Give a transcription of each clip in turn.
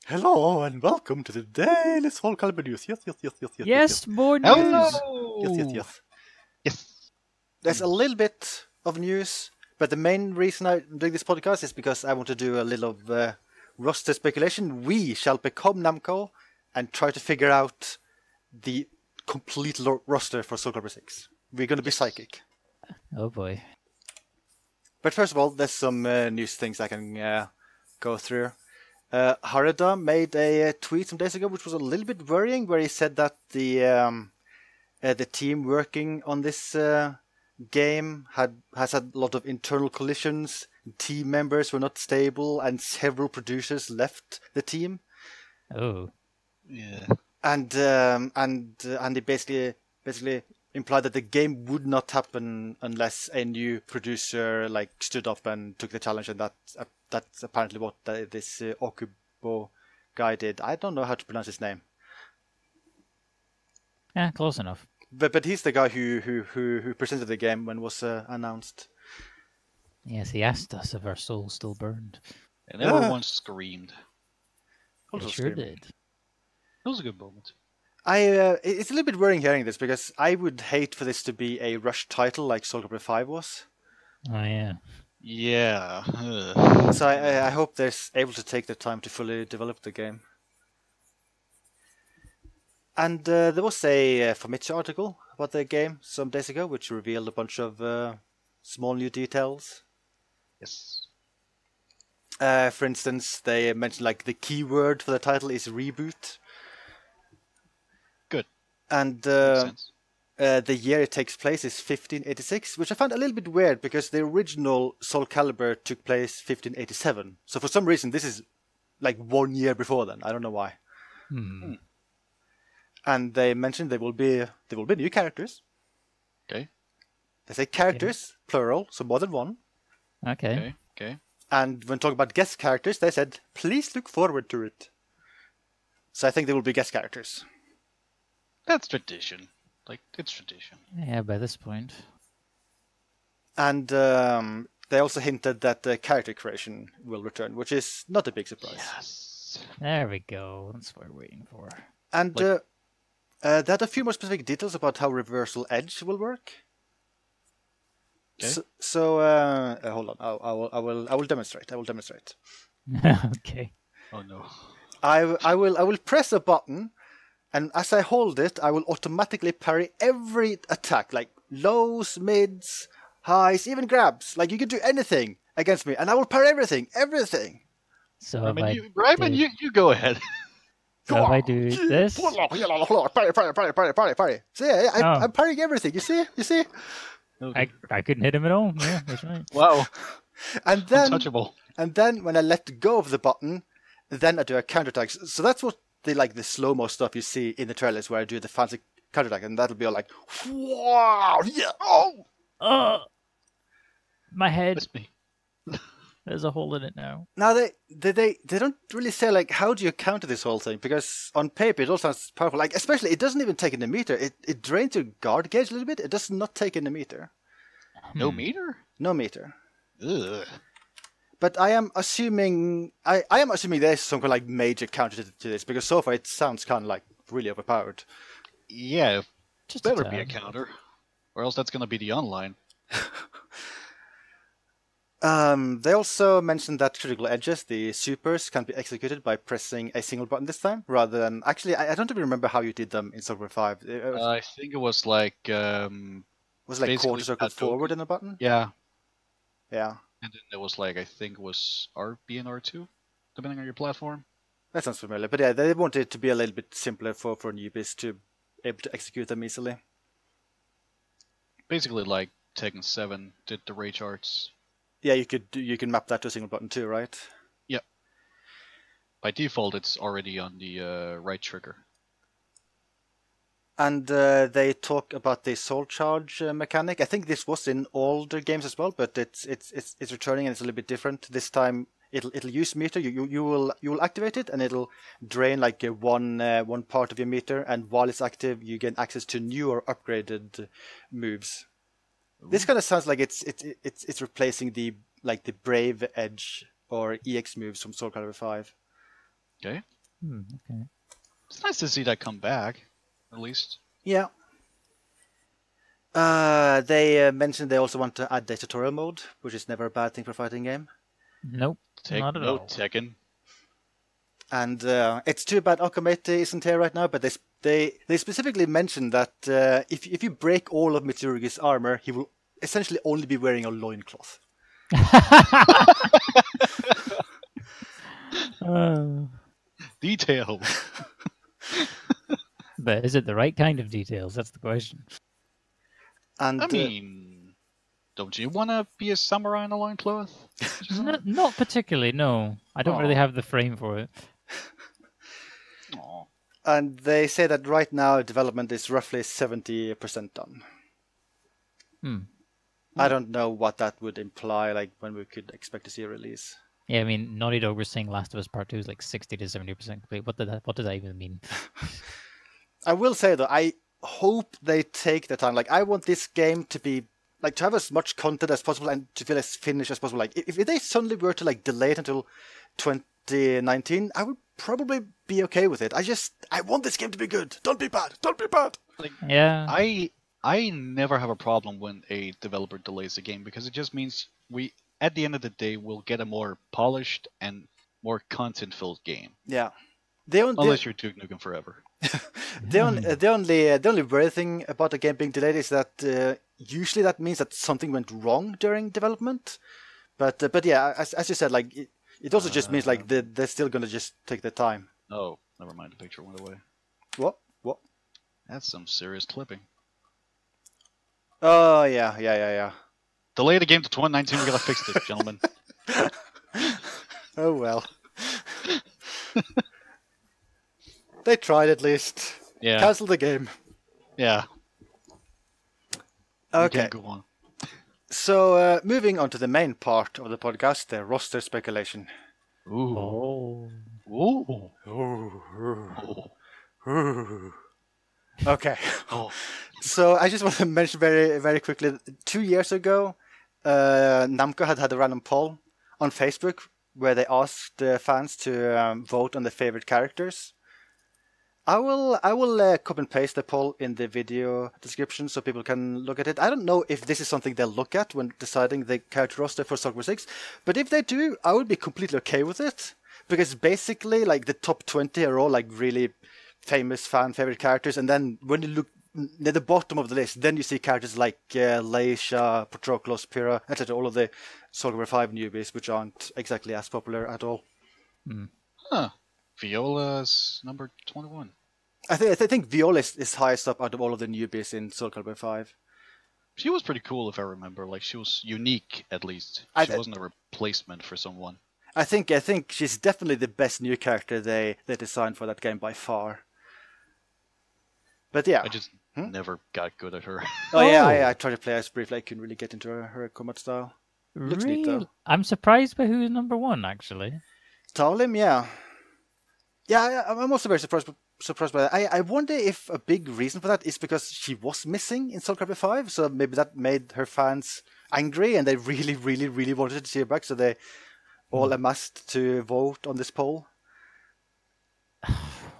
Hello and welcome to the daily Soul Calibur news. Yes, more news. Hello. Yes. There's a little bit of news, but the main reason I'm doing this podcast is because I want to do a little of roster speculation. We shall become Namco and try to figure out the complete roster for Soul Calibur 6. We're going to be psychic. Oh boy. But first of all, there's some news things I can go through. Harada made a tweet some days ago, which was a little bit worrying, where he said that the team working on this game has had a lot of internal collisions. Team members were not stable, and several producers left the team. Oh. Yeah. And he basically implied that the game would not happen unless a new producer stood up and took the challenge, and that's apparently what this Okubo guy did. I don't know how to pronounce his name. Yeah, close enough. But he's the guy who presented the game when it was announced. Yes, he asked us if our souls still burned. And everyone screamed. They sure did. It was a good moment. It's a little bit worrying hearing this, because I would hate for this to be a rushed title like Soul Calibur 5 was. Oh yeah. Yeah. So I hope they're able to take their time to fully develop the game. And there was a Famitsu article about the game some days ago, which revealed a bunch of small new details. Yes. For instance, they mentioned the keyword for the title is reboot. Good. And Makes sense. the year it takes place is 1586, which I found a little bit weird because the original Soul Calibur took place 1587. So for some reason, this is 1 year before then. I don't know why. And they mentioned there will be new characters. Okay. They say characters, plural, so more than one. Okay. Okay. And when talking about guest characters, they said, please look forward to it. So I think there will be guest characters. That's tradition. It's tradition. Yeah, by this point. And they also hinted that the character creation will return, which is not a big surprise. Yes. There we go. That's what we're waiting for. And they had a few more specific details about how Reversal Edge will work. Okay. So hold on, I will demonstrate. Okay. Oh no. I will press a button, and as I hold it, I will automatically parry every attack, like lows, mids, highs, even grabs. You can do anything against me, and I will parry everything. So Ryman, you go ahead. So if I do this, Parry. See, I'm parrying everything. You see? Okay. I couldn't hit him at all. Yeah, that's right. Wow. And then, Untouchable. when I let go of the button, then I do a counterattack. So that's what the slow-mo stuff you see in the trailers, where I do the fancy counterattack, and that'll be all wow, yeah, oh! My head. That's me. There's a hole in it now. Now they don't really say how do you counter this whole thing, because on paper it all sounds powerful. Especially it doesn't even take in the meter. It drains your guard gauge a little bit. It does not take in the meter. No meter? No meter. Ugh. But I am assuming there's some kind of major counter to this, because so far it sounds kind of really overpowered. Yeah. Just Better a be a tad. counter. Or else that's gonna be the online. They also mentioned that critical edges, the supers, can be executed by pressing a single button this time, rather than... Actually, I don't even remember how you did them in Soul Calibur 5. I think it was was it basically quarter circle Hadouken. forward in a button? Yeah. Yeah. And then there was I think it was RB and R2, depending on your platform. That sounds familiar. But yeah, they wanted it to be a little bit simpler for newbies to be able to execute them easily. Basically Tekken 7 did the rage arts. Yeah, you can map that to a single button too, right? Yep. By default, it's already on the right trigger. And they talk about the soul charge mechanic. I think this was in older games as well, but it's returning and it's a little bit different. This time it'll use meter. You will activate it and it'll drain one part of your meter. And while it's active, you gain access to new or upgraded moves. Ooh. This kind of sounds like it's replacing the Brave Edge or EX moves from Soul Calibur 5. Okay. Okay. It's nice to see that come back, at least. Yeah. They mentioned they also want to add the tutorial mode, which is never a bad thing for a fighting game. Nope. Not at no all. Tekken. And it's too bad Okamete isn't here right now, but they specifically mentioned that if you break all of Mitsurugi's armor, he will essentially only be wearing a loincloth. Details. But is it the right kind of details? That's the question. And I mean, don't you want to be a samurai in a loincloth? Not particularly, no. I don't really Aw. have the frame for it. Aw. and they say that right now development is roughly 70% done. I don't know what that would imply, like when we could expect to see a release. Yeah, I mean, Naughty Dog was saying Last of Us Part 2 is like 60 to 70% complete. What does that even mean? I will say though, I hope they take the time. Like, I want this game to be like to have as much content as possible and to feel as finished as possible. Like, if they suddenly were to like delay it until 2019, I would probably be okay with it. I want this game to be good. Don't be bad. Don't be bad. Like, Yeah. I never have a problem when a developer delays a game because it just means we, at the end of the day, will get a more polished and more content-filled game. Yeah. Unless you're Duke Nukem Forever. The only worry thing about the game being delayed is that usually that means that something went wrong during development. But yeah, as you said, like it also just means like they're still gonna just take their time. Oh, never mind. The picture went away. What? That's some serious clipping. Oh yeah. Delay the game to 2019. We gotta fix this, gentlemen. Oh well. They tried at least. Yeah. Cancel the game. Yeah. Okay. You can go on. So moving on to the main part of the podcast, the roster speculation. Ooh. Oh. Ooh. Okay. Oh. So I just want to mention very, very quickly. 2 years ago, Namco had a random poll on Facebook where they asked fans to vote on their favorite characters. I will copy and paste the poll in the video description so people can look at it. I don't know if this is something they'll look at when deciding the character roster for Soul Calibur 6, but if they do, I would be completely okay with it. Because basically, like, the top 20 are all, like, really famous fan favorite characters, and then when you look near the bottom of the list, then you see characters like Leisha, Patroclus, Pyrrha, etc. All of the Soul Calibur 5 newbies, which aren't exactly as popular at all. Huh. Viola's number 21. I think Viola is highest up out of all of the newbies in Soul Calibur 5. She was pretty cool, if I remember. Like, she was unique, at least. She wasn't a replacement for someone. I think she's definitely the best new character they designed for that game by far. But yeah. I just never got good at her. I tried to play as briefly. I couldn't really get into her combat style. Looks neat, though. I'm surprised by who's number one, actually. Talim, yeah. Yeah, I'm also very surprised by that. I wonder if a big reason for that is because she was missing in Soul Calibur 5, so maybe that made her fans angry and they really, really, really wanted to see her back, so they all amassed to vote on this poll.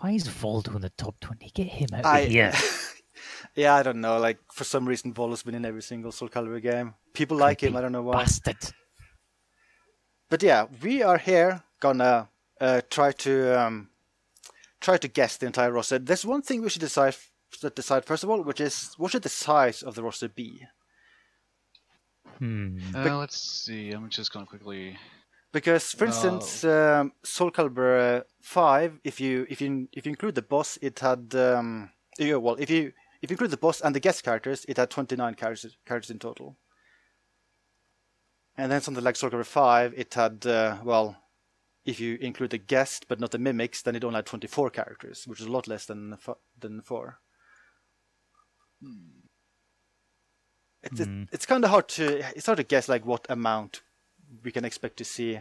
Why is Voldo in the top 20? Get him out of here. Yeah, I don't know. Like, for some reason, Voldo's been in every single Soul Calibur game. People like him, I don't know why. Bastard. But yeah, we are here gonna try to guess the entire roster. There's one thing we should decide first of all, which is what should the size of the roster be? Let's see. I'm just gonna quickly. Because, for instance, Soul Calibur 5, if you include the boss, it had if you include the boss and the guest characters, it had 29 characters in total. And then something like Soul Calibur 5, it had if you include the guest but not the mimics, then it only had 24 characters, which is a lot less than 4. It's kind of hard to guess like what amount we can expect to see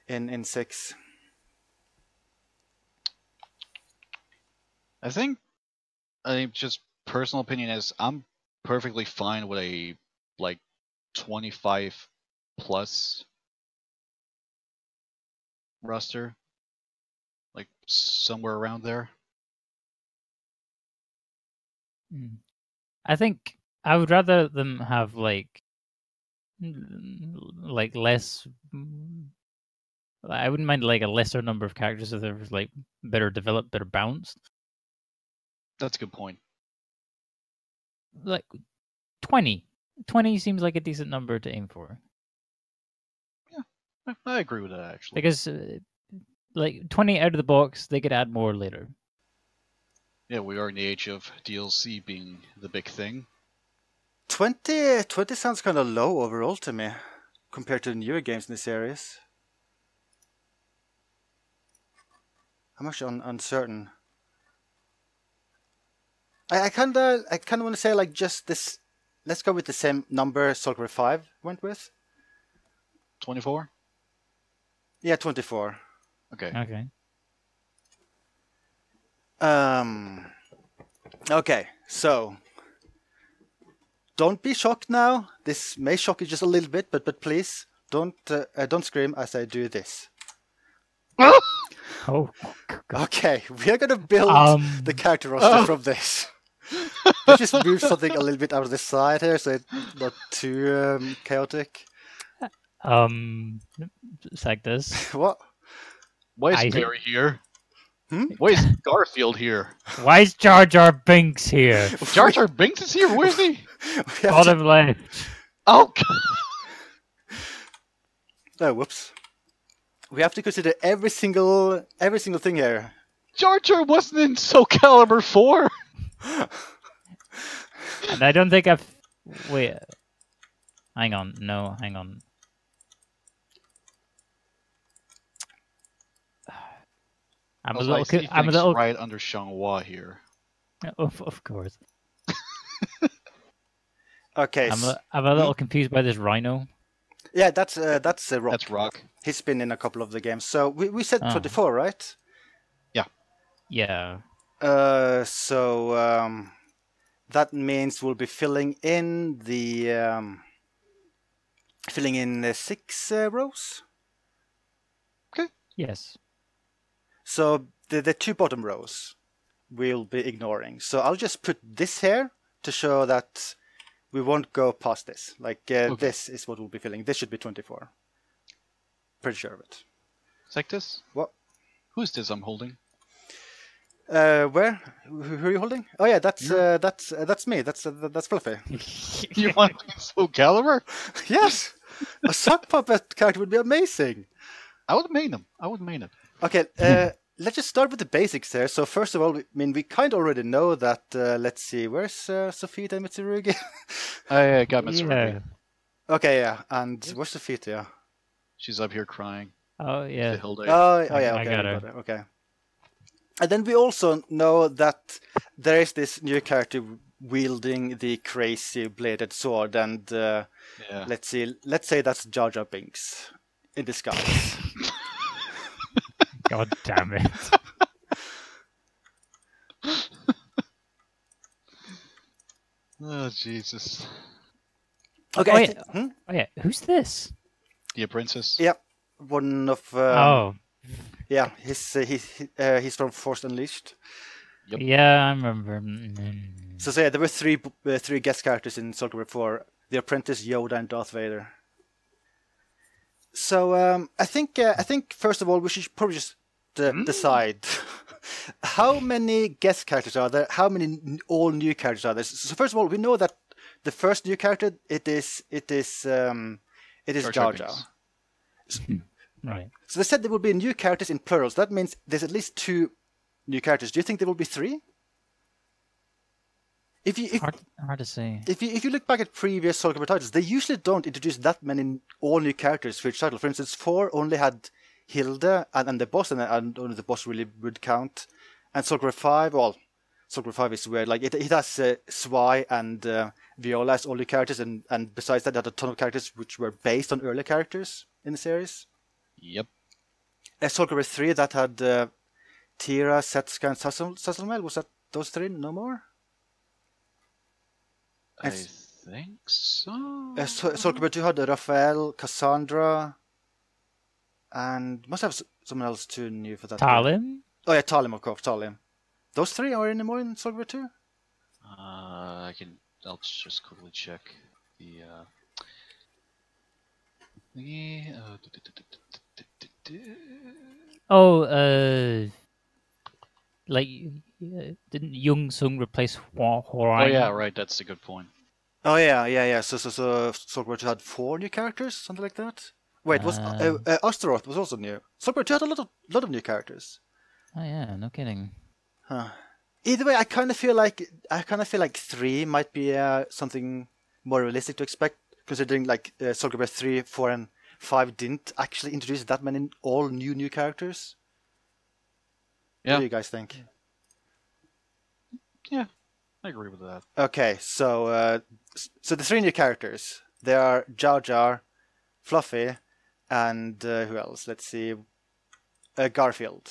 in 6. I think just personal opinion is I'm perfectly fine with a like 25 plus roster. like somewhere around there. I think I would rather them have like less. I wouldn't mind like a lesser number of characters if they're like better developed, better balanced. That's a good point. Like 20. 20 seems like a decent number to aim for. I agree with that actually. Because like 20 out of the box, they could add more later. Yeah, we are in the age of DLC being the big thing. 20 sounds kind of low overall to me, compared to the newer games in the series. I'm actually uncertain. I kind of want to say like just this. Let's go with the same number Soul Calibur 5 went with. 24? Yeah, 24. Okay. Okay, so don't be shocked now. This may shock you just a little bit, but please don't scream as I do this. Oh. Okay, we are gonna build the character roster from this. Let's just move something a little bit out of the side here, so it's not too chaotic. It's like this. What? Why is Barry here? Hmm? Why is Garfield here? Why is Jar Jar Binks here? Jar Jar Binks is here? Where is he? Bottom left. Oh, oh, whoops. We have to consider every single thing here. Jar Jar wasn't in Soul Calibur 4. And I don't think I've... Wait. Hang on. No, hang on. I'm a little right under Changhua here. Of course. Okay. I'm a little confused by this rhino. Yeah, that's Rock. That's Rock. He's been in a couple of the games. So we said 24, right? Yeah. So that means we'll be filling in the 6 rows. Okay. Yes. So the 2 bottom rows we'll be ignoring. So I'll just put this here to show that we won't go past this. Like this is what we'll be filling. This should be 24. Pretty sure of it. It's like this? What? Who's this I'm holding? Where? Who are you holding? Oh yeah, that's me. That's Fluffy. You want Soul Calibur? Yes, a sock puppet character would be amazing. I would main him. Okay, let's just start with the basics here. So first of all, we kind of already know that. Let's see, where's Sofita and Mitsurugi? I got Mitsurugi. Yeah. Okay, yeah, and where's Sofita? Yeah. She's up here crying. Oh yeah. Oh yeah. I Okay, got her. Okay. And then we also know that there is this new character wielding the crazy bladed sword, and let's say that's Jar Jar Binks in disguise. God damn it. Oh, Jesus. Okay. Oh yeah. Who's this? The princess? Yeah, one of. Oh. Yeah, he's from Force Unleashed. Yep. Yeah, I remember. So yeah, there were three guest characters in Soul Calibur 4: the Apprentice, Yoda, and Darth Vader. So I think first of all we should probably just decide how many guest characters are there, how many all new characters are there. So first of all, we know that the first new character it is Jar Jar. Right. So they said there will be new characters in plurals. That means there's at least 2 new characters. Do you think there will be 3? Hard to say. If you look back at previous Soul Calibur titles, they usually don't introduce that many all new characters for each title. For instance, 4 only had Hilda and the boss, and only the boss really would count. And Soul Calibur 5, well, Soul Calibur 5 is weird. Like it has Zwei and Viola as all new characters, and besides that, it had a ton of characters which were based on earlier characters in the series. Yep. Soul Calibur 3 that had Tira, Setsuka, and Sasalmel. Was that those 3? No more? I think so. Soul Calibur 2 had Raphael, Cassandra, and must have someone else too new for that. Talim? Oh yeah, Talim, of course, Talim. Those three are any more in Soul Calibur 2? I'll just quickly check the. Oh, like, didn't Young Sung replace Oh Hwoarang? yeah, right. That's a good point. Oh yeah. So Soul Calibur 2 had 4 new characters, something like that. Wait, was Astaroth was also new? Soul Calibur 2 had a lot of new characters. Oh yeah, no kidding. Huh. Either way, I kind of feel like 3 might be something more realistic to expect, considering like Soul Calibur 3, 4, and 5 didn't actually introduce that many all new characters. Yeah. What do you guys think? Yeah, I agree with that. Okay, so the 3 new characters, they are Jar Jar, Fluffy, and who else? Let's see, Garfield.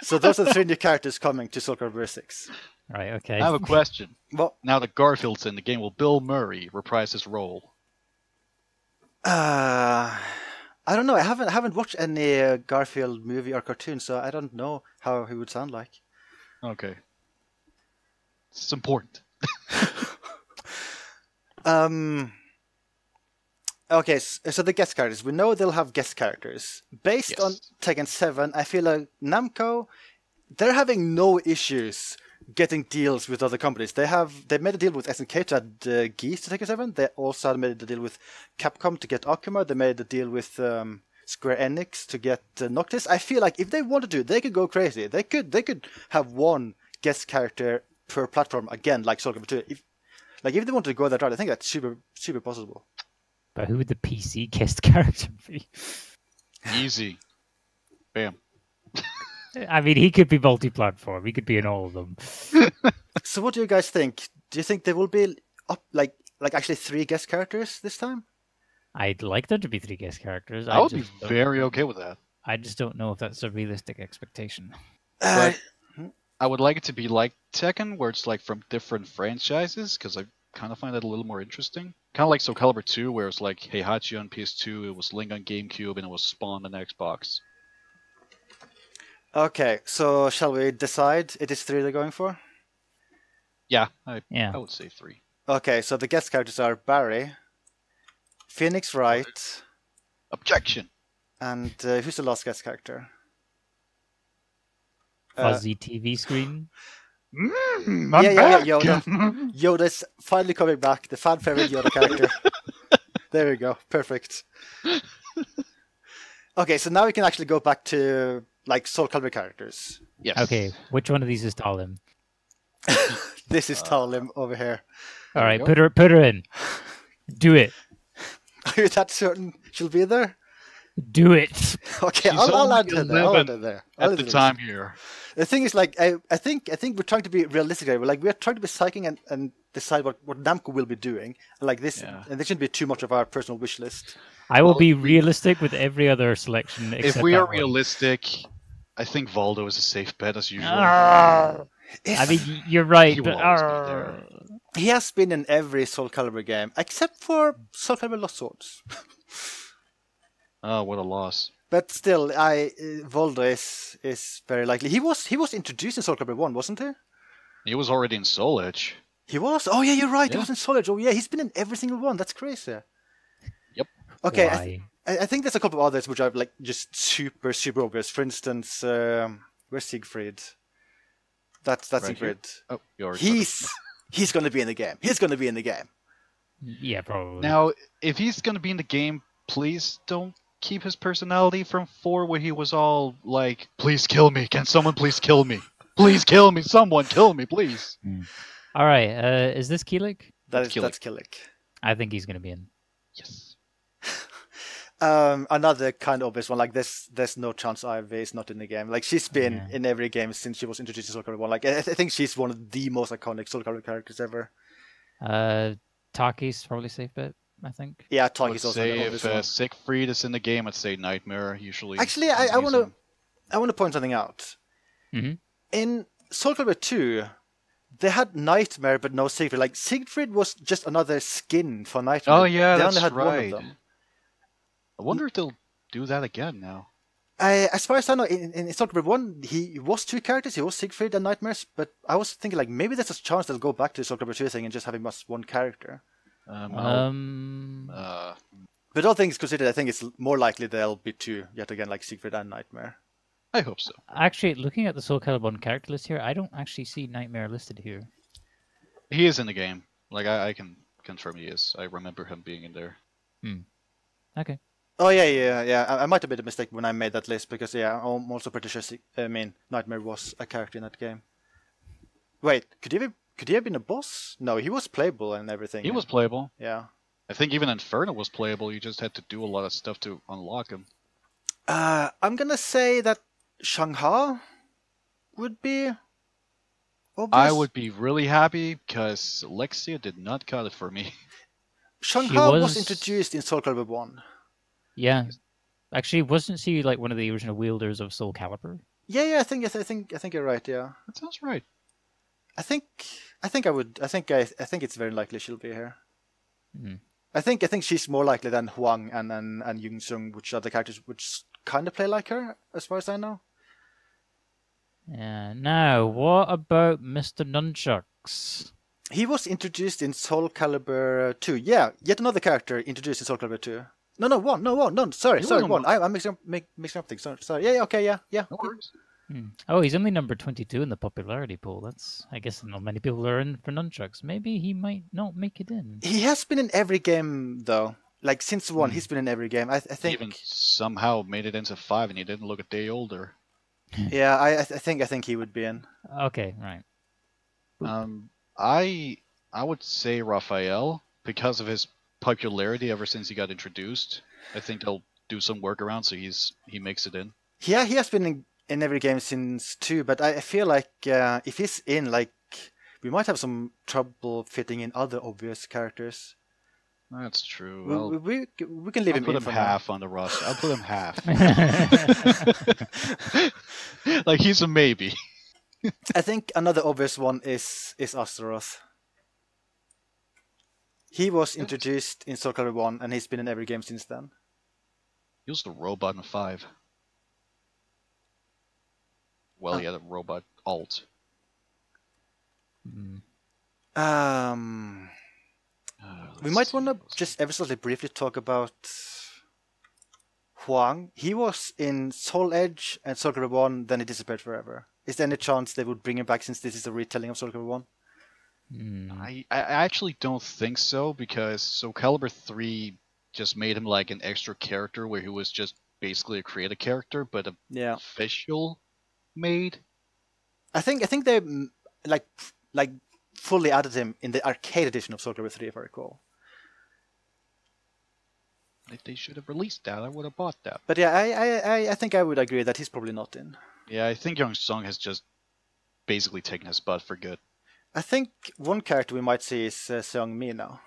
So those are the 3 new characters coming to Soul Calibur 6. Right. Okay. I have a question. Well, Now that Garfield's in the game, will Bill Murray reprise his role? I don't know. I haven't watched any Garfield movie or cartoon, so I don't know how he would sound like. Okay. It's important. Okay, so the guest characters. We know they'll have guest characters. Based on Tekken 7, I feel like Namco, they're having no issues getting deals with other companies. They made a deal with SNK to add Geese to Tekken 7. They also made a deal with Capcom to get Akuma. They made a deal with Square Enix to get Noctis. I feel like if they wanted to, they could go crazy. They could have one guest character per platform again, like Soul Calibur 2. If they wanted to go that route, I think that's super possible. But who would the PC guest character be? Easy. Bam. I mean, he could be multi-platform. He could be in all of them. So what do you guys think? Do you think there will be up like actually 3 guest characters this time? I'd like there to be 3 guest characters. I would be very okay with that. I just don't know if that's a realistic expectation. But I would like it to be like Tekken, where it's like from different franchises, because I kind of find that a little more interesting. Kind of like Soul Calibur 2, where it's like Heihachi on PS2, it was Link on GameCube, and it was Spawn on Xbox. Okay, so shall we decide it is 3 they're going for? Yeah, I Yeah. would say 3. Okay, so the guest characters are Barry, Phoenix Wright, Objection! and who's the last guest character? Fuzzy TV screen. I'm back. Yoda. Yoda's finally coming back, the fan favorite Yoda character. There we go, perfect. Okay, so now we can actually go back to like Soul Calibur characters. Yes. Okay, which one of these is Talim? This is Talim over here. All right, put her in. Do it. Are you that certain she'll be there? Do it. Okay, She's I'll add only her there. I'll add her 11 there. At the time here. The thing is, like, I think we're trying to be realistic here. We're trying to be psyching and decide what Namco will be doing. And like this, and this shouldn't be too much of our personal wish list. I will be realistic with every other selection. Except If we are that one. realistic, I think Voldo is a safe bet as usual. I mean, you're right, He will but always be there. He has been in every Soul Calibur game except for Soul Calibur Lost Swords. Oh, what a loss. But still, Voldo is very likely. He was introduced in Soul Calibur 1, wasn't he? He was already in Soul Edge. He was? Oh yeah, you're right. Yeah. He was in Soul Edge. Oh yeah, he's been in every single one. That's crazy. Yep. Okay, Why? I think there's a couple of others which are like just super obvious. For instance, where's Siegfried? That's Right Siegfried. Oh, you're He's going to be in the game. He's going to be in the game. Yeah, probably. Now, if he's going to be in the game, please don't keep his personality from 4 where he was all like, please kill me. Can someone please kill me? Please kill me. Someone kill me, please. All right, is this Keelik? That's Killick. Killick. I think he's going to be in. Yes. Another kind of obvious one, like there's no chance Ivy is not in the game. Like she's been in every game since she was introduced to Soul Calibur 1. Like I think she's one of the most iconic Soul Calibur characters ever. Taki's probably safe bet, I think. Yeah, I would Taki's also say an obvious if one. Siegfried is in the game, I'd say Nightmare usually. Actually, I want to point something out. Mm-hmm. In Soul Calibur 2, they had Nightmare but no Siegfried. Like Siegfried was just another skin for Nightmare. Oh yeah, they that's only had right. one of them. I wonder if they'll do that again now. As far as I know, in Soul Calibur 1, he was 2 characters. He was Siegfried and Nightmares, but I was thinking like maybe there's a chance they'll go back to the Soul Calibur 2 thing and just have him as 1 character. But all things considered, I think it's more likely they'll be 2 yet again, like Siegfried and Nightmare. I hope so. Actually, looking at the Soul Calibur 1 character list here, I don't actually see Nightmare listed here. He is in the game. Like I can confirm he is. I remember him being in there. Okay. Oh yeah. I might have made a mistake when I made that list because I'm also pretty sure. Nightmare was a character in that game. Wait, could he have been a boss? No, he was playable and everything. He was playable. Yeah. I think even Inferno was playable. You just had to do a lot of stuff to unlock him. I'm gonna say that Shanghai would be obvious. I would be really happy because Lexia did not cut it for me. Shanghai was introduced in Soul Calibur 1. Yeah. Actually, wasn't she like one of the original wielders of Soul Calibur? Yeah. I think you're right. Yeah. That sounds right. I think it's very likely she'll be here. Mm. I think she's more likely than Huang and Yung Sung, which are the characters which kind of play like her, as far as I know. Yeah. Now, what about Mr. Nunchucks? He was introduced in Soul Calibur 2. Yeah, yet another character introduced in Soul Calibur 2. No, 1. No, 1. Sorry, 1. I'm mixing up things. Sorry. Yeah, okay, yeah. No worries. Oh, he's only number 22 in the popularity poll. That's, I guess, not many people are in for Nunchucks. Maybe he might not make it in. He has been in every game, though. Like, since 1, he's been in every game. I think... Even somehow made it into 5 and he didn't look a day older. Yeah, I think he would be in. Okay, right. I would say Raphael, because of his popularity ever since he got introduced. I think they'll do some workaround so he makes it in. Yeah, he has been in every game since 2, but I feel like if he's in, like, we might have some trouble fitting in other obvious characters. That's true. We can leave him in. I'll put him half on the roster. I'll put him half. Like he's a maybe. I think another obvious one is Astaroth. He was introduced in Soul Calibur 1 and he's been in every game since then. He was the robot in 5. Well, he had a robot alt. We might want to just ever so briefly talk about Huang. He was in Soul Edge and Soul Calibur 1, then he disappeared forever. Is there any chance they would bring him back since this is a retelling of Soul Calibur 1? I actually don't think so, because Soul Calibur 3 just made him like an extra character where he was just basically a creative character, but a official made. I think they like fully added him in the arcade edition of Soul Calibur 3, if I recall. If they should have released that, I would have bought that. But yeah, I think I would agree that he's probably not in. Yeah, I think Young Sung has just basically taken his spot for good. I think one character we might see is Seong Mi now.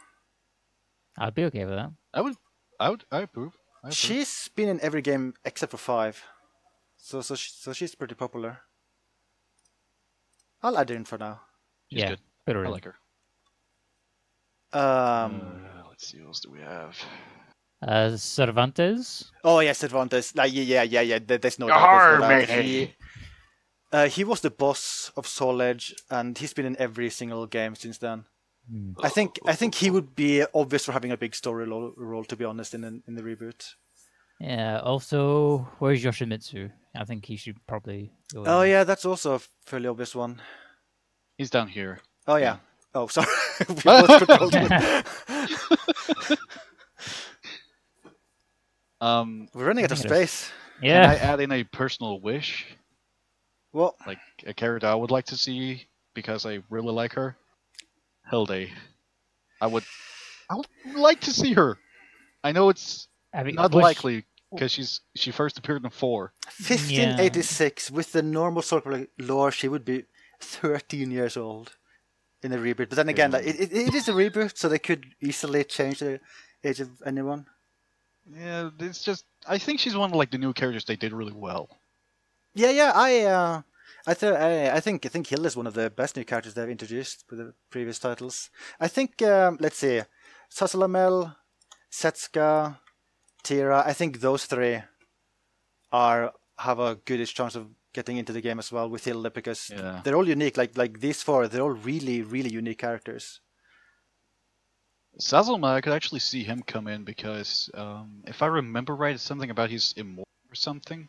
I'd be okay with that. I approve. She's been in every game except for 5, so she's pretty popular. I'll add her in for now. She's good. I like her. Let's see, what else do we have? Cervantes. Oh yeah, Cervantes. Yeah. There's no doubt about that. He was the boss of Soul Edge, and he's been in every single game since then. I think he would be obvious for having a big story role, to be honest, in the reboot. Yeah. Also, where's Yoshimitsu? I think he should probably go in. Oh yeah, that's also a fairly obvious one. He's down here. Oh yeah. Oh sorry. We both controlled it. We're running out of space. Yeah. Can I add in a personal wish? What? Like a character I would like to see because I really like her. Hilde. I would like to see her. I know it's not likely because she first appeared in 4. 1586 with the normal sort of lore, she would be 13 years old in the reboot. But then again, like, it is a reboot, so they could easily change the age of anyone. Yeah, it's just I think she's one of like the new characters they did really well. Yeah. I think Hilda is one of the best new characters they've introduced with the previous titles. I think let's see, Sasalamel, Setsuka, Tira. I think those 3 are have a goodish chance of getting into the game as well with Hilde, because Yeah. they're all unique. Like these four, they're all really, really unique characters. Sazuma, I could actually see him come in because, if I remember right, it's something about he's immortal or something.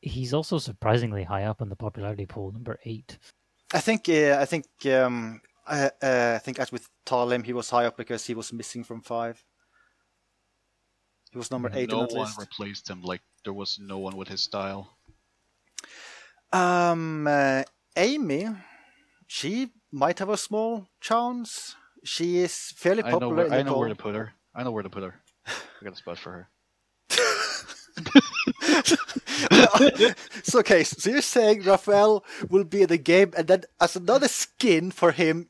He's also surprisingly high up on the popularity poll, number 8. I think as with Talim, he was high up because he was missing from 5. He was number 8 No on that one list. replaced him. Like, there was no one with his style. Amy, she might have a small chance. She is fairly popular in the I know poll. where to put her. I know where to put her. I got a spot for her. So okay, so you're saying Raphael will be in the game, and then as another skin for him,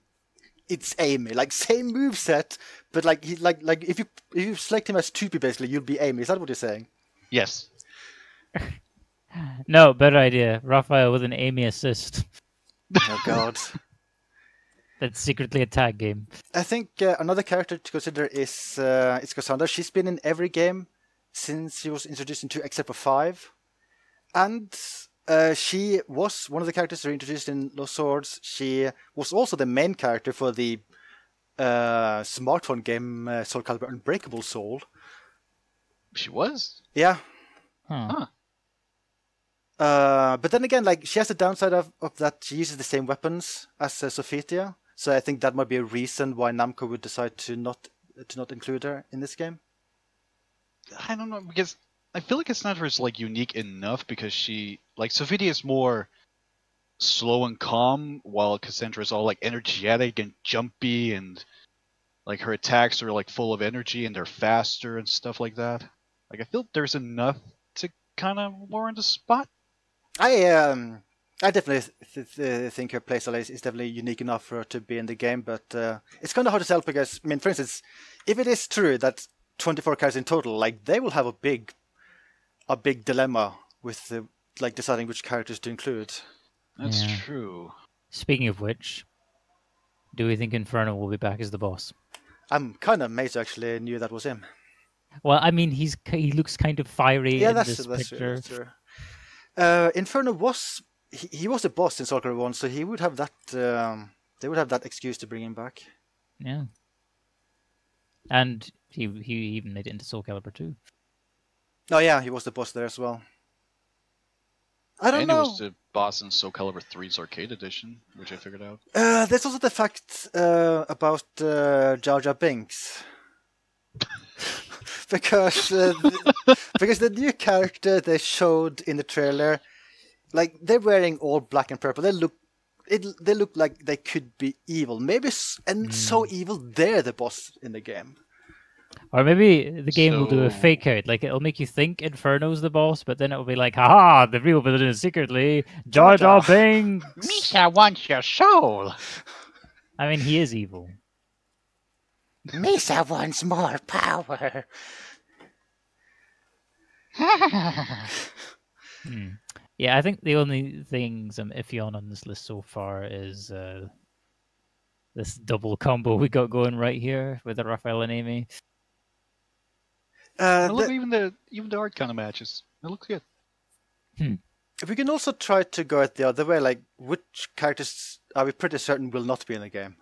it's Amy. Like same moveset, but like if you select him as 2P basically, you'll be Amy. Is that what you're saying? Yes. No, better idea. Raphael with an Amy assist. Oh god. That's secretly a tag game. I think another character to consider is Cassandra. She's been in every game since she was introduced in 2, except for 5. And she was one of the characters that were introduced in Lost Swords. She was also the main character for the smartphone game Soul Calibur Unbreakable Soul. She was? Yeah. Huh. But then again, like she has the downside of that she uses the same weapons as Sophitia. So I think that might be a reason why Namco would decide to not include her in this game. I don't know, because I feel like Cassandra is like unique enough because she, like, Sophitia is more slow and calm, while Cassandra is all like energetic and jumpy, and like her attacks are like full of energy and they're faster and stuff like that. Like I feel there's enough to kind of warrant a spot. I definitely think her playstyle is definitely unique enough for her to be in the game, but it's kind of hard to tell because, I mean, for instance, if it is true that 24 characters in total, like they will have a big dilemma with like deciding which characters to include. That's Yeah. true. Speaking of which, do we think Inferno will be back as the boss? I'm kind of amazed I actually knew that was him. Well, I mean, he looks kind of fiery Yeah, in that's this true. picture. That's true. Inferno was he was a boss in Soul Calibur 1, so he would have that. They would have that excuse to bring him back. Yeah. And he even made it into Soul Calibur 2. Oh yeah, he was the boss there as well. I don't And know. he was the boss in Soul Calibur 3's arcade edition, which I figured out. There's also the fact about Jar Jar Binks. because the new character they showed in the trailer, like they're wearing all black and purple. They look like they could be evil. Maybe so evil they're the boss in the game. Or maybe the game will do a So- fake out. Like, it'll make you think Inferno's the boss, but then it'll be like, haha, the real villain is secretly Jar Jar Binks. Misa wants your soul! I mean, he is evil. Misa wants more power. Yeah, I think the only things I'm iffy on this list so far is this double combo we got going right here with the Raphael and Amy. Look, even the art kind of matches. It looks good. We can also try to go it the other way. Like, which characters are we pretty certain will not be in the game?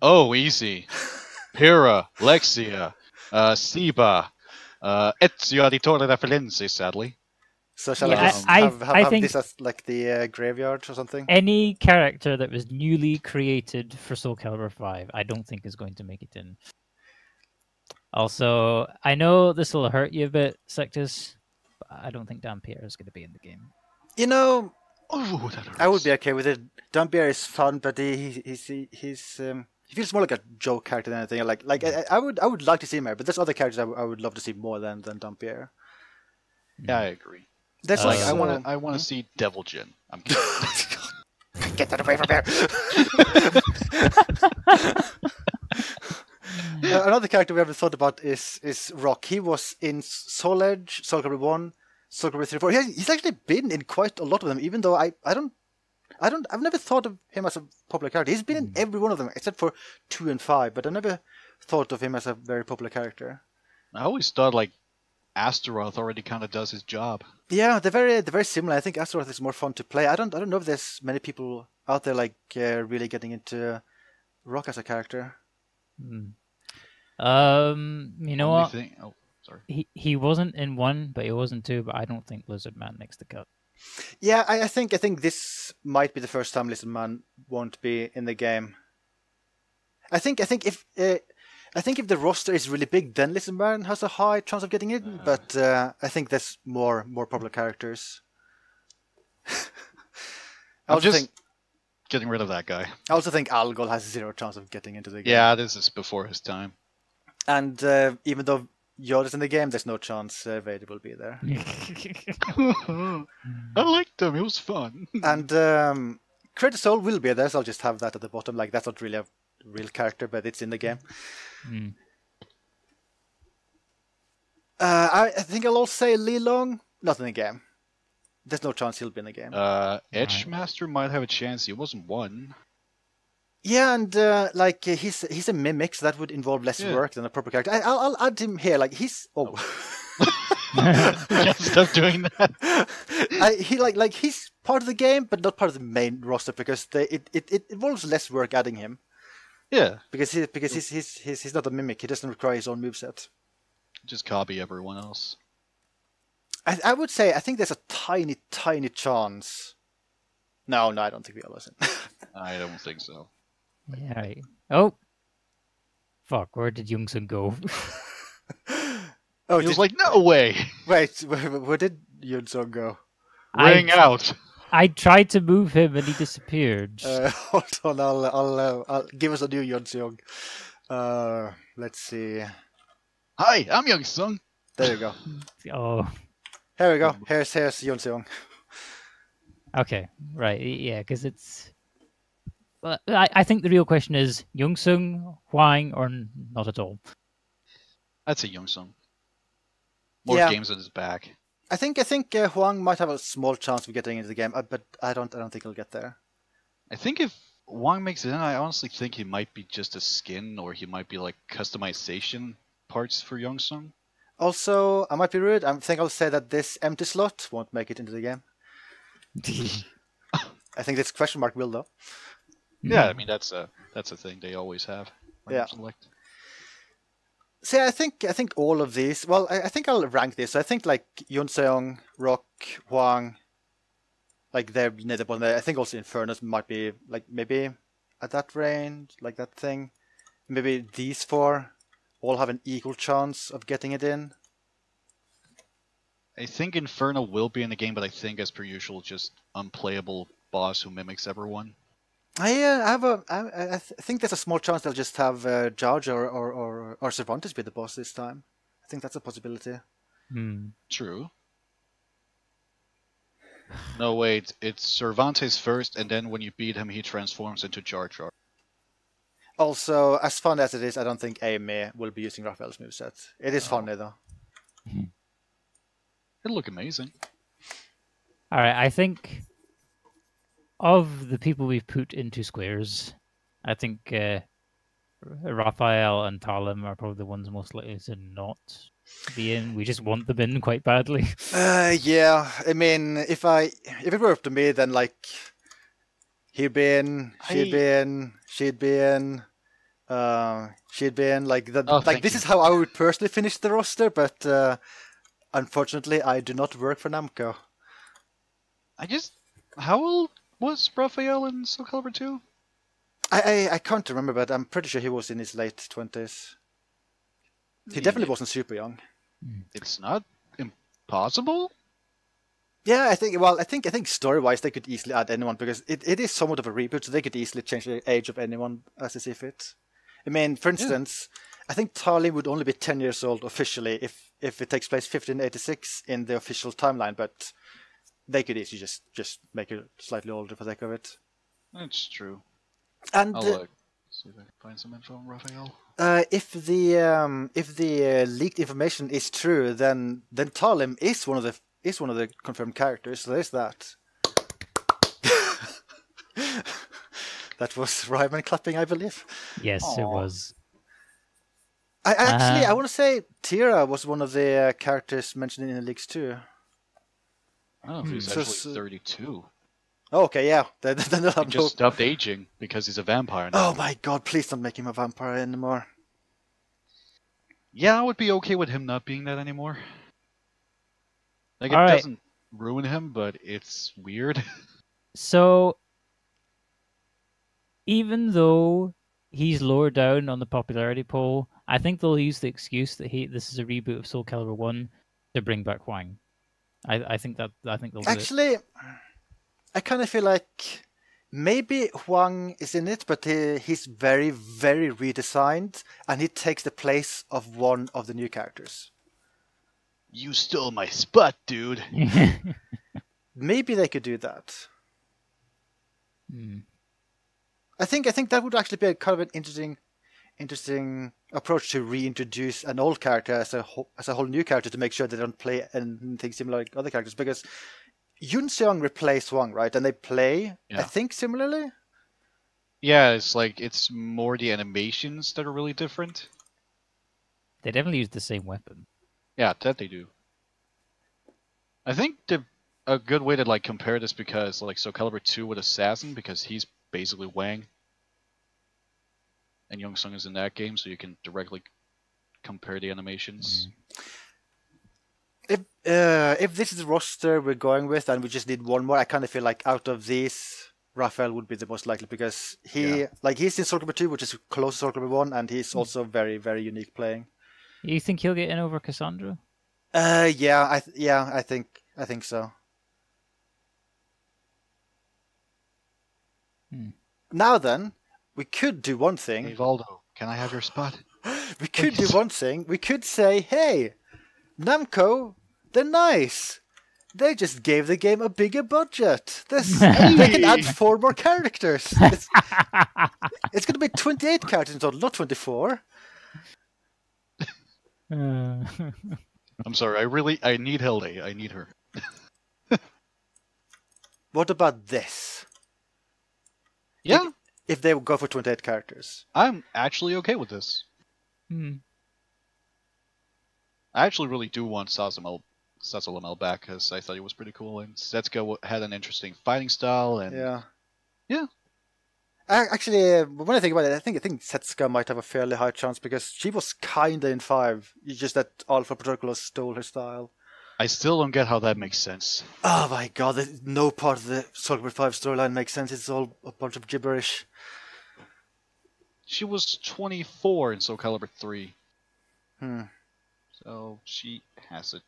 Oh, easy. Pyrrha, Lexia, Siba, Ezio Auditore da Firenze, sadly. So shall Yeah, I just I have think- this as like the graveyard or something? Any character that was newly created for Soul Calibur 5, I don't think is going to make it in. Also, I know this will hurt you a bit, Sectus, but I don't think Dampier is going to be in the game. You know, Oh, that hurts. I would be okay with it. Dampier is fun, but he feels more like a joke character than anything. Like I would like to see him here, but there's other characters I would love to see more than Dampier. Yeah, I agree. There's Like, also, I want to see Devil Jin. I'm kidding. get that away from there. Another character we haven't thought about is Rock. He was in Soul Edge, Soul Calibur 1, Soul Calibur 3, 4. He's actually been in quite a lot of them, even though I've never thought of him as a popular character. He's been in every one of them except for 2 and 5, but I never thought of him as a very popular character. I always thought, like, Astaroth already kind of does his job. Yeah, they're very similar. I think Astaroth is more fun to play. I don't know if there's many people out there like really getting into Rock as a character. You know Only what? thing. Oh, sorry. He wasn't in 1, but he was in 2. But I don't think Lizard Man makes the cut. Yeah, I think this might be the first time Lizard Man won't be in the game. I think if the roster is really big, then Lizard Man has a high chance of getting in. But I think there's more popular characters. I'm just getting rid of that guy. I also think Algol has 0 chance of getting into the game. Yeah, this is before his time. And even though Yoda's in the game, there's no chance Vader will be there. I liked him. It was fun. And Creator Soul will be there, so I'll just have that at the bottom. Like, that's not really a real character, but it's in the game. I think I'll also say Li Long, not in the game. There's no chance he'll be in the game. Edgemaster might have a chance. He wasn't 1. Yeah, and like he's a mimic, so that would involve less work than a proper character. I'll add him here. Like he's Can't stop doing that. He's part of the game, but not part of the main roster because it involves less work adding him. Yeah, because he's not a mimic. He doesn't require his own moveset. Just copy everyone else. I would say I think there's a tiny chance. No, I don't think we are losing. I don't think so. Yeah. Right. Oh, fuck! Where did Youngsung go? He was like, no way! Wait, where did Youngsung go? Ring out! I tried to move him and he disappeared. Hold on, I'll give us a new Youngsung. Let's see. Hi, I'm Youngsung. There you go. Oh. Here we go. Here's Youngsung. Okay, right, yeah, because it's... Well, I think the real question is Youngsung, Hwang, or not at all? I'd say Youngsung. More games at his back. I think Hwang might have a small chance of getting into the game, but I don't think he'll get there. I think if Hwang makes it in, I honestly think he might be just a skin, or he might be like customization parts for Youngsung. Also, I might be rude. I think I'll say that this empty slot won't make it into the game. I think this question mark will though. Yeah, I mean that's a thing they always have. Yeah. Select. See, I think all of these. Well, I think I'll rank this. I think like Yoon Seong, Rock, Hwang, like they're near the bottom. I think also Inferno might be like maybe at that range, like that thing. Maybe these 4 all have an equal chance of getting it in. I think Inferno will be in the game, but I think, as per usual, just unplayable boss who mimics everyone. I think there's a small chance they'll just have George or Cervantes be the boss this time. I think that's a possibility. True. No, wait. It's Cervantes first, and then when you beat him, he transforms into Jar Jar. Also, as fun as it is, I don't think Amy will be using Raphael's moveset. It is funny though. It'll look amazing. All right, I think of the people we've put into squares, I think Raphael and Talim are probably the ones most likely to not be in. We just want them in quite badly. Yeah, I mean, if it were up to me, then like he'd be in, she'd be in, she'd be in, she'd be in. Like that. Like this is how I would personally finish the roster, but unfortunately, I do not work for Namco. How old was Raphael in Soul Calibur 2? I can't remember, but I'm pretty sure he was in his late 20s. He definitely wasn't super young. It's not impossible. Yeah, I think story-wise they could easily add anyone because it is somewhat of a reboot, so they could easily change the age of anyone as they see fit. I mean, for instance, I think Tali would only be 10 years old officially if it takes place 1586 in the official timeline, but they could easily just make it slightly older for the sake of it. That's true. And I'll see if I can find some info on Raphael. If the leaked information is true, then Talim is one of the confirmed characters. So there's that. That was Ryman clapping, I believe. Yes, Aww. It was. I want to say Tira was one of the characters mentioned in the leaks too. I don't know if he's actually 32. Oh, okay, yeah. Then they'll have He just stopped aging because he's a vampire now. Oh my god, please don't make him a vampire anymore. Yeah, I would be okay with him not being that anymore. Like, it Alright. doesn't ruin him, but it's weird. So, even though he's lower down on the popularity poll, I think they'll use the excuse that this is a reboot of Soul Calibur 1 to bring back Huang. I think they'll do it. Actually, I kind of feel like maybe Huang is in it, but he's very, very redesigned, and he takes the place of one of the new characters. You stole my spot, dude. Maybe they could do that. Hmm. I think that would actually be a kind of an interesting approach to reintroduce an old character as a whole new character to make sure they don't play anything similar like other characters, because Yun Seong replaced Wang, right? And they play, I think, similarly. Yeah, it's more the animations that are really different. They definitely use the same weapon. Yeah, that they do. I think a good way to compare this, because Soul Calibur 2 with Assassin, because he's basically Wang, and Young Sung is in that game, so you can directly compare the animations. If this is the roster we're going with, and we just need one more, I kind of feel like out of these, Raphael would be the most likely, because he's in Soul Calibur 2, which is close to Soul Calibur 1, and he's also very, very unique playing. You think he'll get in over Cassandra? I think so. Now then, we could do one thing. Hey Valdo, can I have your spot? We could do one thing. We could say, hey, Namco, they're nice. They just gave the game a bigger budget. They can add 4 more characters. It's going to be 28 characters in total, not 24. I'm sorry, I need Hilde. I need her. What about this? Yeah. If they would go for 28 characters. I'm actually okay with this. I actually really do want Sasalamel back, because I thought he was pretty cool, and Setsuka had an interesting fighting style, and yeah. Actually, when I think about it, I think Setsuka might have a fairly high chance, because she was kinda in 5. It's just that Alpha Protocol stole her style. I still don't get how that makes sense. Oh my god, no part of the Soul Calibur 5 storyline makes sense. It's all a bunch of gibberish. She was 24 in Soul Calibur 3. So she has a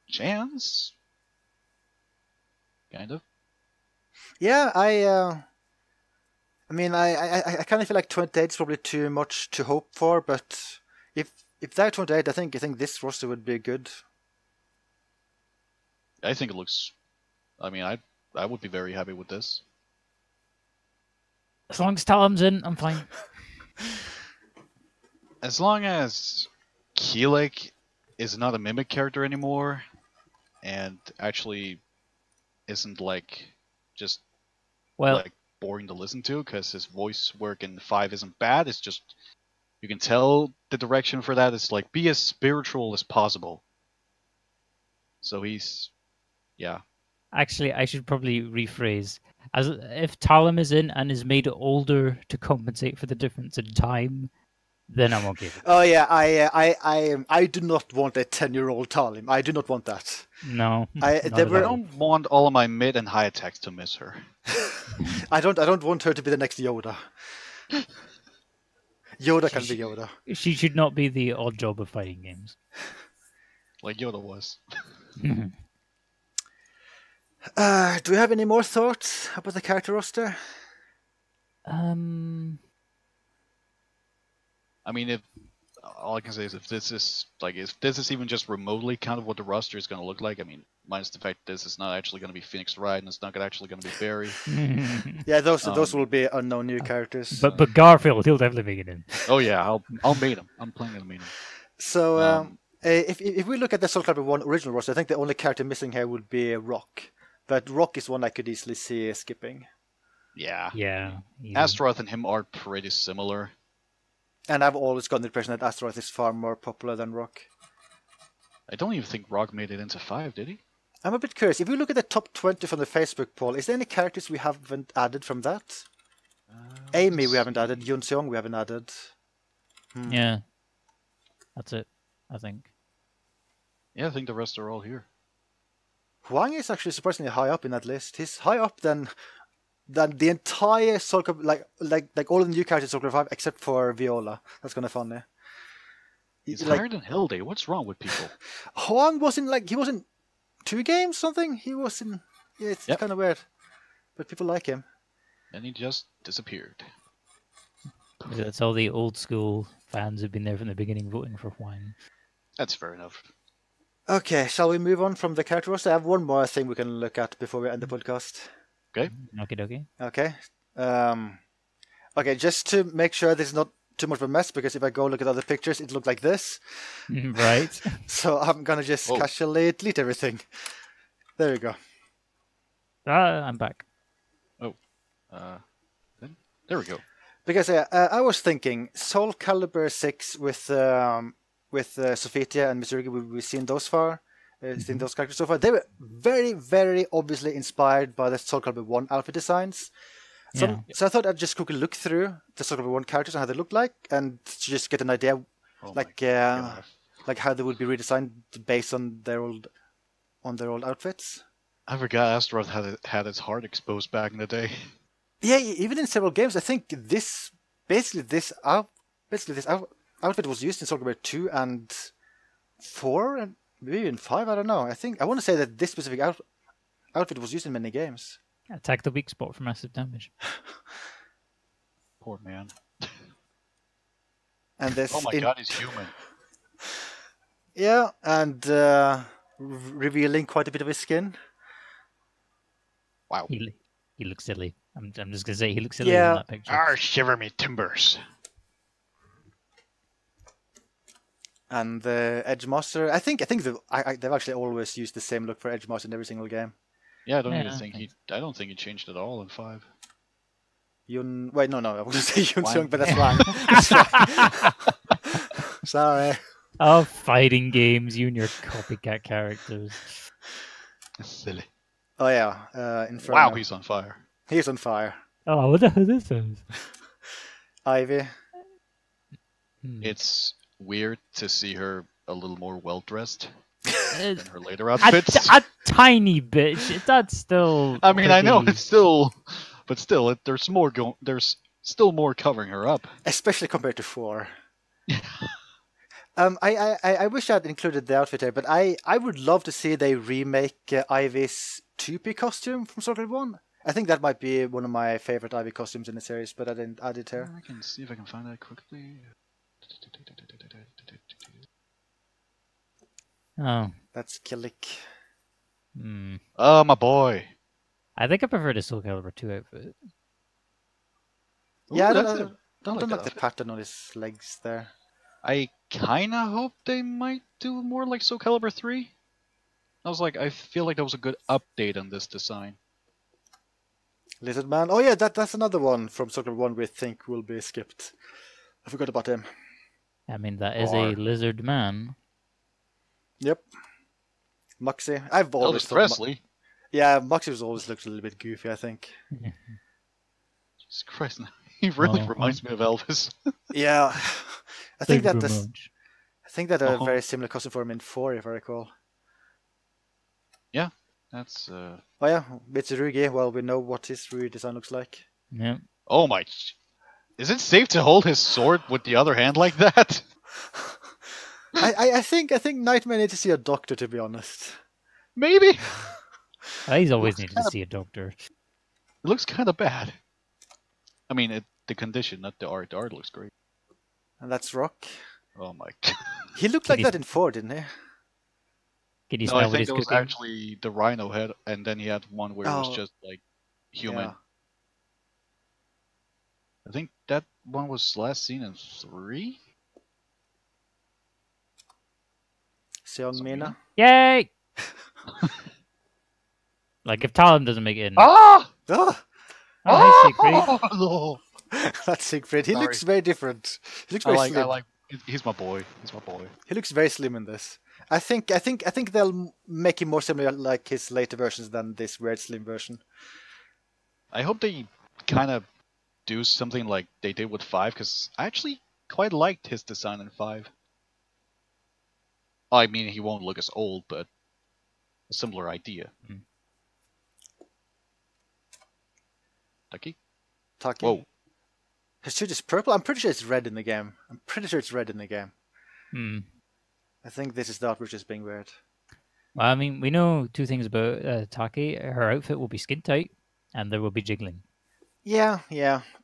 chance. Kind of. Yeah, I kind of feel like 28 is probably too much to hope for, but if they're 28, I think this roster would be good. I think it looks. I mean, I would be very happy with this. As long as Talam's in, I'm fine. As long as Keelik is not a mimic character anymore, and actually isn't just boring to listen to, because his voice work in 5 isn't bad. It's just you can tell the direction for that is be as spiritual as possible. So he's. Yeah. Actually, I should probably rephrase. As if Talam is in and is made older to compensate for the difference in time, then I'm okay with it. Oh yeah, I do not want a 10-year-old Talim. I do not want that. No. I don't want all of my mid and high attacks to miss her. I don't want her to be the next Yoda. Yoda can be Yoda. She should not be the odd job of fighting games. Like Yoda was. Do we have any more thoughts about the character roster? I mean, if all I can say is if this is even just remotely kind of what the roster is going to look like, I mean, minus the fact this is not actually going to be Phoenix Wright and it's not actually going to be Barry. Yeah, those will be unknown new characters. But Garfield, he'll definitely make it in. Oh yeah, I'll main him. I'm planning to main him. So if we look at the Soul Calibur 1 original roster, I think the only character missing here would be Rock. But Rock is one I could easily see skipping. Yeah. Yeah. Astaroth and him are pretty similar. And I've always gotten the impression that Astaroth is far more popular than Rock. I don't even think Rock made it into 5, did he? I'm a bit curious. If you look at the top 20 from the Facebook poll, is there any characters we haven't added from that? Amy we haven't added. Yoon Seong we haven't added. Yeah. That's it, I think. Yeah, I think the rest are all here. Hwang is actually surprisingly high up in that list. He's high up than the entire Soul Calibur, like all of the new characters in Soul Calibur 5 except for Viola. That's kind of funny. He's higher than Hellday. What's wrong with people? Hwang was in 2 games something. He was in. Yeah, it's kind of weird, but people like him. And he just disappeared. That's all the old school fans who've been there from the beginning voting for Hwang. That's fair enough. Okay, shall we move on from the character roster? I have one more thing we can look at before we end the podcast. Okay. Okie dokie. Okay. Okay, just to make sure this is not too much of a mess, because if I go look at other pictures, it looked like this. Right. So I'm gonna just casually delete everything. There we go. I'm back. There we go. Because I was thinking Soul Calibur 6 with Sophitia and Mitsurugi, we've seen those far. Seen those characters so far. They were very, very obviously inspired by the Soul Calibur 1 outfit designs. So I thought I'd just quickly look through the Soul Calibur 1 characters and how they look like, and just get an idea, like how they would be redesigned based on their old outfits. I forgot Astaroth had its heart exposed back in the day. Yeah, even in several games, I think this outfit was used in Soul Calibur 2 and 4 and maybe even 5. I don't know. I want to say that this specific outfit was used in many games. Attack the weak spot for massive damage. Poor man. And this. Oh my god, he's human. Yeah, and revealing quite a bit of his skin. Wow. He looks silly. I'm just gonna say he looks silly in that picture. Shiver me timbers. And the Edge Master, I think they've actually always used the same look for Edge Master in every single game. Yeah, I don't think he changed at all in 5. Wait, no, I was going to say Yoon Seong, but that's wrong. That's wrong. Sorry. Oh, fighting games, you and your copycat characters. Silly. Oh yeah, Inferno. Wow, he's on fire. He's on fire. Oh, what the hell is this? Ivy. It's weird to see her a little more well dressed than Uh, her later outfits. a tiny bit. That's still. I mean, I know pretty- it's still, but still, there's more There's still more covering her up. Especially compared to 4. I wish I'd included the outfit here, but I would love to see they remake Ivy's 2P costume from Soul Calibur 1. I think that might be one of my favorite Ivy costumes in the series, but I didn't add it here. I can see if I can find that quickly. Oh. That's Killik. Oh, my boy. I think I prefer the Soul Calibur 2 outfit. Yeah, I that's don't like the outfit. pattern on his legs there. I kind of hope they might do more like Soul Calibur 3. I feel like that was a good update on this design. Lizard Man. Oh yeah, that's another one from Soul Calibur 1 we think will be skipped. I forgot about him. I mean, that is a lizard man. Yep. Moxie. I've always Elvis thought Presley. yeah, Moxie was always looked a little bit goofy, I think. Jesus Christ, he really reminds me of Elvis. Yeah. I think Thank you that very this, much. I think that a very similar costume for him in 4, if I recall. Yeah, that's. Oh yeah, Mitsurugi. Well, we know what his redesign looks like. Yeah. Oh my! Is it safe to hold his sword with the other hand like that? I think Nightmare needs to see a doctor, to be honest. Maybe. He's always needed to see a doctor. It looks kind of bad. I mean, the condition, not the art. The art looks great. And that's Rock. Oh my! He looked like that in 4, didn't he? Can you No, smell I what think he's it was cooking? actually the Rhino head, and then he had one where it was Oh. just like human. Yeah. I think that one was last seen in 3. Seong Mina. Yay! Like, if Talon doesn't make it in. Ah! Oh! Oh, hey, Secret. No. That's Siegfried. He Sorry. looks very different. He looks very I slim. like. He's my boy. He's my boy. He looks very slim in this. I think they'll make him more similar like his later versions than this weird slim version. I hope they kind of do something like they did with 5, because I actually quite liked his design in 5. I mean, he won't look as old, but a similar idea. Taki? Taki. Whoa. His suit is purple. I'm pretty sure it's red in the game. I think this is the art which is being weird. Well, I mean, we know 2 things about Taki. Her outfit will be skin tight, and there will be jiggling. Yeah,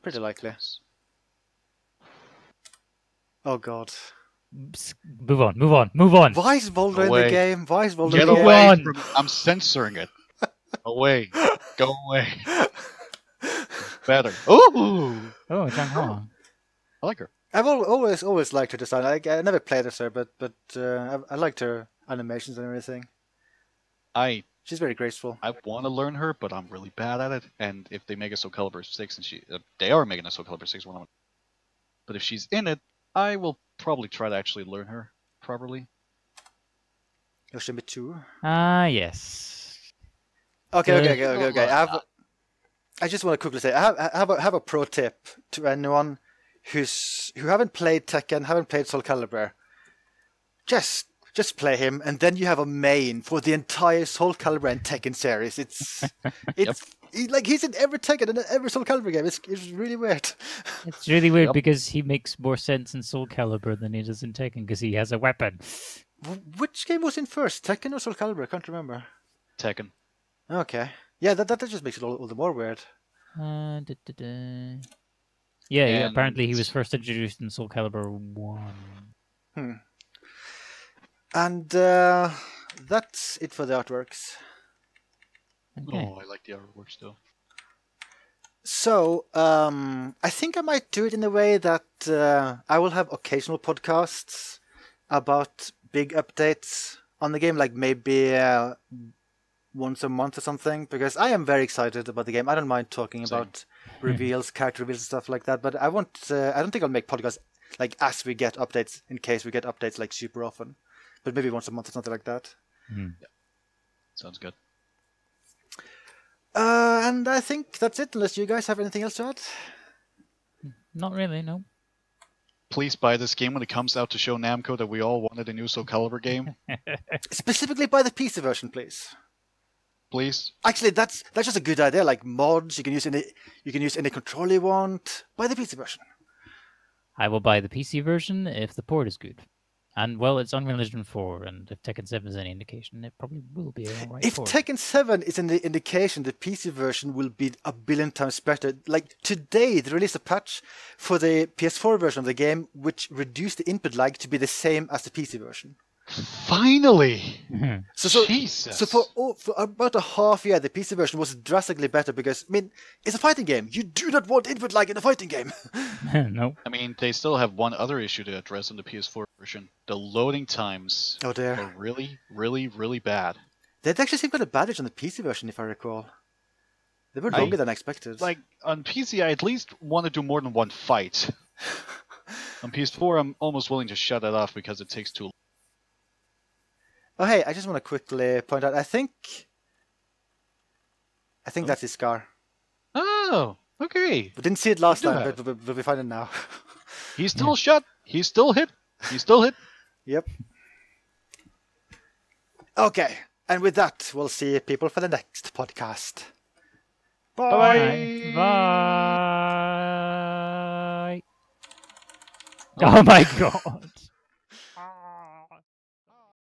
pretty likely. Oh god. Move on. Why is Boulder in the game? Get away from... I'm censoring it. Away. Go away. Better. Ooh! Oh, Zhang Hua. I like her. I've always liked her design. I never played as her, but I liked her animations and everything. She's very graceful. I want to learn her, but I'm really bad at it. And if they make a Soul Calibur 6, and they are making a Soul Calibur 6 one, but if she's in it, I will probably try to actually learn her properly. Yoshimi 2. Yes. Okay. I just want to quickly say, I have a pro tip to anyone who haven't played Tekken, haven't played Soul Calibur. Just play him, and then you have a main for the entire Soul Calibur and Tekken series. He's in every Tekken and every Soul Calibur game. It's really weird. It's really weird because he makes more sense in Soul Calibur than he does in Tekken because he has a weapon. Which game was in first, Tekken or Soul Calibur? I can't remember. Tekken. Okay. Yeah, that just makes it all the more weird. Yeah, apparently he was first introduced in Soul Calibur 1. And that's it for the artworks. Okay. Oh, I like the artwork still. So, I think I might do it in a way that I will have occasional podcasts about big updates on the game, like maybe once a month or something, because I am very excited about the game. I don't mind talking about reveals, character reveals, and stuff like that, but I don't think I'll make podcasts like as we get updates, in case we get updates like super often. But maybe once a month or something like that. Yeah. Sounds good. And I think that's it, unless you guys have anything else to add. Not really, no. Please buy this game when it comes out to show Namco that we all wanted a new Soul Calibur game. Specifically buy the PC version, please. Please. Actually, that's just a good idea. Like mods, you can use any controller you want. Buy the PC version. I will buy the PC version if the port is good. And, well, it's Unreal Engine 4, and if Tekken 7 is any indication, it probably will be a right If port. Tekken 7 is an indication, the PC version will be a billion times better. Like, today, they released a patch for the PS4 version of the game, which reduced the input lag to be the same as the PC version. Finally! So for about a half year, the PC version was drastically better because, I mean, it's a fighting game. You do not want input lag in a fighting game. No. I mean, they still have one other issue to address in the PS4 version. The loading times are really, really, really bad. They'd actually seem kind of bad on the PC version, if I recall. They were longer than I expected. Like, on PC, I at least want to do more than one fight. On PS4, I'm almost willing to shut it off because it takes too long. Oh, hey, I just want to quickly point out, I think that's his scar. Oh, okay. We didn't see it last time, but we find it now. He's still shot. He's still hit. Yep. Okay, and with that, we'll see people for the next podcast. Bye. Bye. Oh my god.